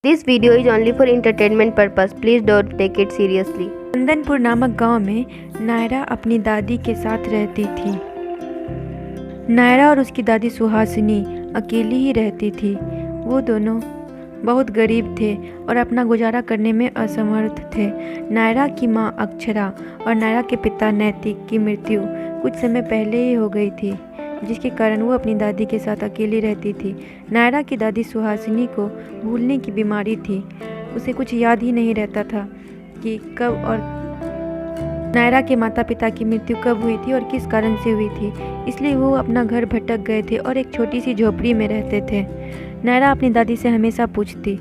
This video is only for entertainment purpose. Please don't take it seriously. Chandanpur नामक गांव में नायरा अपनी दादी के साथ रहती थी। नायरा और उसकी दादी सुहासिनी अकेली ही रहती थी। वो दोनों बहुत गरीब थे और अपना गुजारा करने में असमर्थ थे। नायरा की मां अक्षरा और नायरा के पिता नैतिक की मृत्यु कुछ समय पहले ही हो गई थी, जिसके कारण वो अपनी दादी के साथ अकेली रहती थी। नायरा की दादी सुहासिनी को भूलने की बीमारी थी। उसे कुछ याद ही नहीं रहता था कि कब और नायरा के माता पिता की मृत्यु कब हुई थी और किस कारण से हुई थी। इसलिए वो अपना घर भटक गए थे और एक छोटी सी झोपड़ी में रहते थे। नायरा अपनी दादी से हमेशा पूछती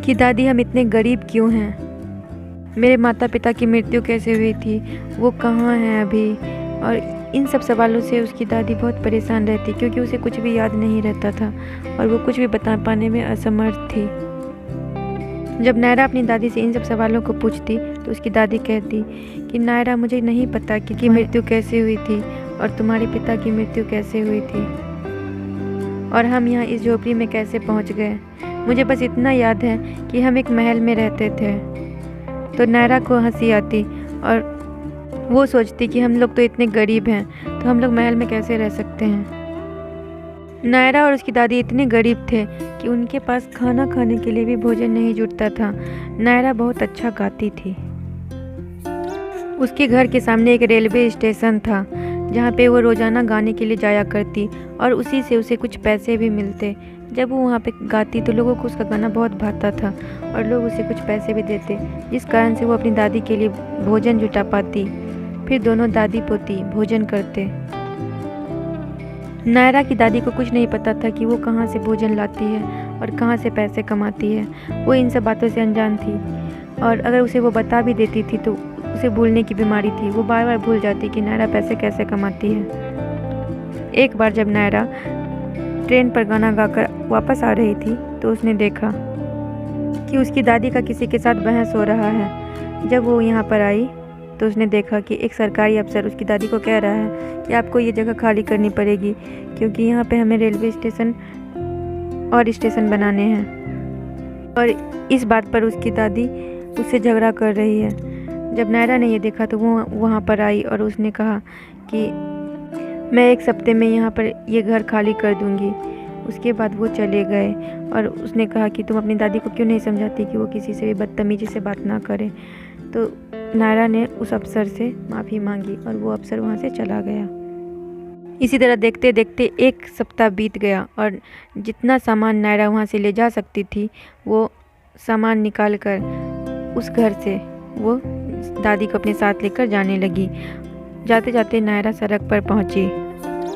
कि दादी, हम इतने गरीब क्यों हैं? मेरे माता पिता की मृत्यु कैसे हुई थी? वो कहाँ हैं अभी? और इन सब सवालों से उसकी दादी बहुत परेशान रहती, क्योंकि उसे कुछ भी याद नहीं रहता था और वो कुछ भी बता पाने में असमर्थ थी। जब नायरा अपनी दादी से इन सब सवालों को पूछती तो उसकी दादी कहती कि नायरा, मुझे नहीं पता कि मृत्यु कैसे हुई थी और तुम्हारे पिता की मृत्यु कैसे हुई थी और हम यहाँ इस झोपड़ी में कैसे पहुँच गए। मुझे बस इतना याद है कि हम एक महल में रहते थे। तो नायरा को हंसी आती और वो सोचती कि हम लोग तो इतने गरीब हैं, तो हम लोग महल में कैसे रह सकते हैं। नायरा और उसकी दादी इतने गरीब थे कि उनके पास खाना खाने के लिए भी भोजन नहीं जुटता था। नायरा बहुत अच्छा गाती थी। उसके घर के सामने एक रेलवे स्टेशन था, जहाँ पे वो रोज़ाना गाने के लिए जाया करती और उसी से उसे कुछ पैसे भी मिलते। जब वो वहाँ पे गाती तो लोगों को उसका गाना बहुत भाता था और लोग उसे कुछ पैसे भी देते, जिस कारण से वो अपनी दादी के लिए भोजन जुटा पाती। फिर दोनों दादी पोती भोजन करते। नायरा की दादी को कुछ नहीं पता था कि वो कहाँ से भोजन लाती है और कहाँ से पैसे कमाती है। वो इन सब बातों से अनजान थी और अगर उसे वो बता भी देती थी तो उसे भूलने की बीमारी थी। वो बार बार भूल जाती कि नायरा पैसे कैसे कमाती है। एक बार जब नायरा ट्रेन पर गाना गाकर वापस आ रही थी तो उसने देखा कि उसकी दादी का किसी के साथ बहस हो रहा है। जब वो यहाँ पर आई तो उसने देखा कि एक सरकारी अफसर उसकी दादी को कह रहा है कि आपको ये जगह खाली करनी पड़ेगी, क्योंकि यहाँ पे हमें रेलवे स्टेशन और स्टेशन बनाने हैं। और इस बात पर उसकी दादी उससे झगड़ा कर रही है। जब नायरा ने ये देखा तो वो वहाँ पर आई और उसने कहा कि मैं एक हफ्ते में यहाँ पर ये घर खाली कर दूँगी। उसके बाद वो चले गए और उसने कहा कि तुम अपनी दादी को क्यों नहीं समझाती कि वो किसी से भी बदतमीजी से बात ना करे। तो नायरा ने उस अफसर से माफ़ी मांगी और वो अफसर वहाँ से चला गया। इसी तरह देखते देखते एक सप्ताह बीत गया और जितना सामान नायरा वहाँ से ले जा सकती थी वो सामान निकाल कर उस घर से वो दादी को अपने साथ लेकर जाने लगी। जाते जाते नायरा सड़क पर पहुँची,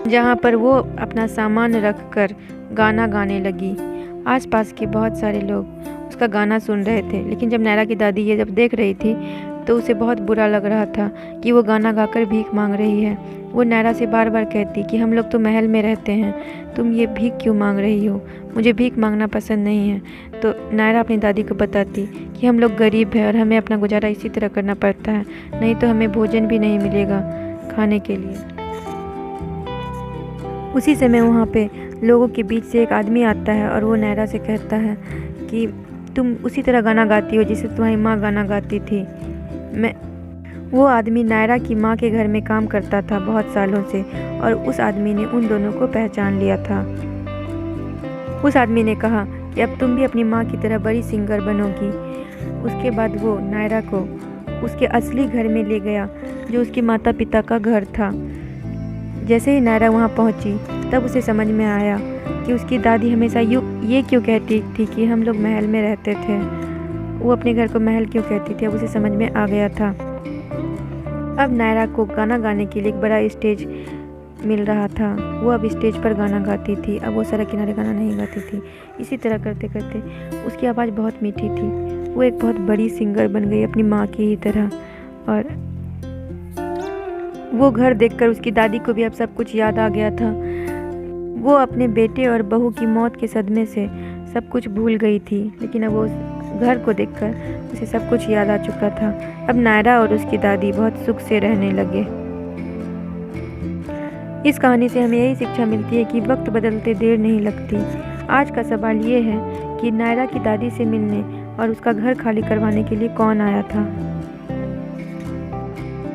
जहाँ पर वो अपना सामान रख कर गाना गाने लगी। आसपास के बहुत सारे लोग उसका गाना सुन रहे थे, लेकिन जब नायरा की दादी ये जब देख रही थी तो उसे बहुत बुरा लग रहा था कि वो गाना गाकर भीख मांग रही है। वो नायरा से बार बार कहती कि हम लोग तो महल में रहते हैं, तुम ये भीख क्यों मांग रही हो? मुझे भीख मांगना पसंद नहीं है। तो नायरा अपनी दादी को बताती कि हम लोग गरीब हैं और हमें अपना गुजारा इसी तरह करना पड़ता है, नहीं तो हमें भोजन भी नहीं मिलेगा खाने के लिए। उसी समय वहाँ पे लोगों के बीच से एक आदमी आता है और वो नायरा से कहता है कि तुम उसी तरह गाना गाती हो जिससे तुम्हारी माँ गाना गाती थी। वो आदमी नायरा की माँ के घर में काम करता था बहुत सालों से और उस आदमी ने उन दोनों को पहचान लिया था। उस आदमी ने कहा कि अब तुम भी अपनी माँ की तरह बड़ी सिंगर बनोगी। उसके बाद वो नायरा को उसके असली घर में ले गया, जो उसके माता पिता का घर था। जैसे ही नायरा वहाँ पहुँची तब उसे समझ में आया कि उसकी दादी हमेशा ये क्यों कहती थी कि हम लोग महल में रहते थे। वो अपने घर को महल क्यों कहती थी, अब उसे समझ में आ गया था। अब नायरा को गाना गाने के लिए एक बड़ा स्टेज मिल रहा था। वो अब स्टेज पर गाना गाती थी, अब वो सड़क किनारे गाना नहीं गाती थी। इसी तरह करते करते उसकी आवाज़ बहुत मीठी थी। वो एक बहुत बड़ी सिंगर बन गई अपनी माँ की ही तरह। और वो घर देखकर उसकी दादी को भी अब सब कुछ याद आ गया था। वो अपने बेटे और बहू की मौत के सदमे से सब कुछ भूल गई थी, लेकिन अब वो घर को देखकर उसे सब कुछ याद आ चुका था। अब नायरा और उसकी दादी बहुत सुख से रहने लगे। इस कहानी से हमें यही शिक्षा मिलती है कि वक्त बदलते देर नहीं लगती। आज का सवाल ये है कि नायरा की दादी से मिलने और उसका घर खाली करवाने के लिए कौन आया था।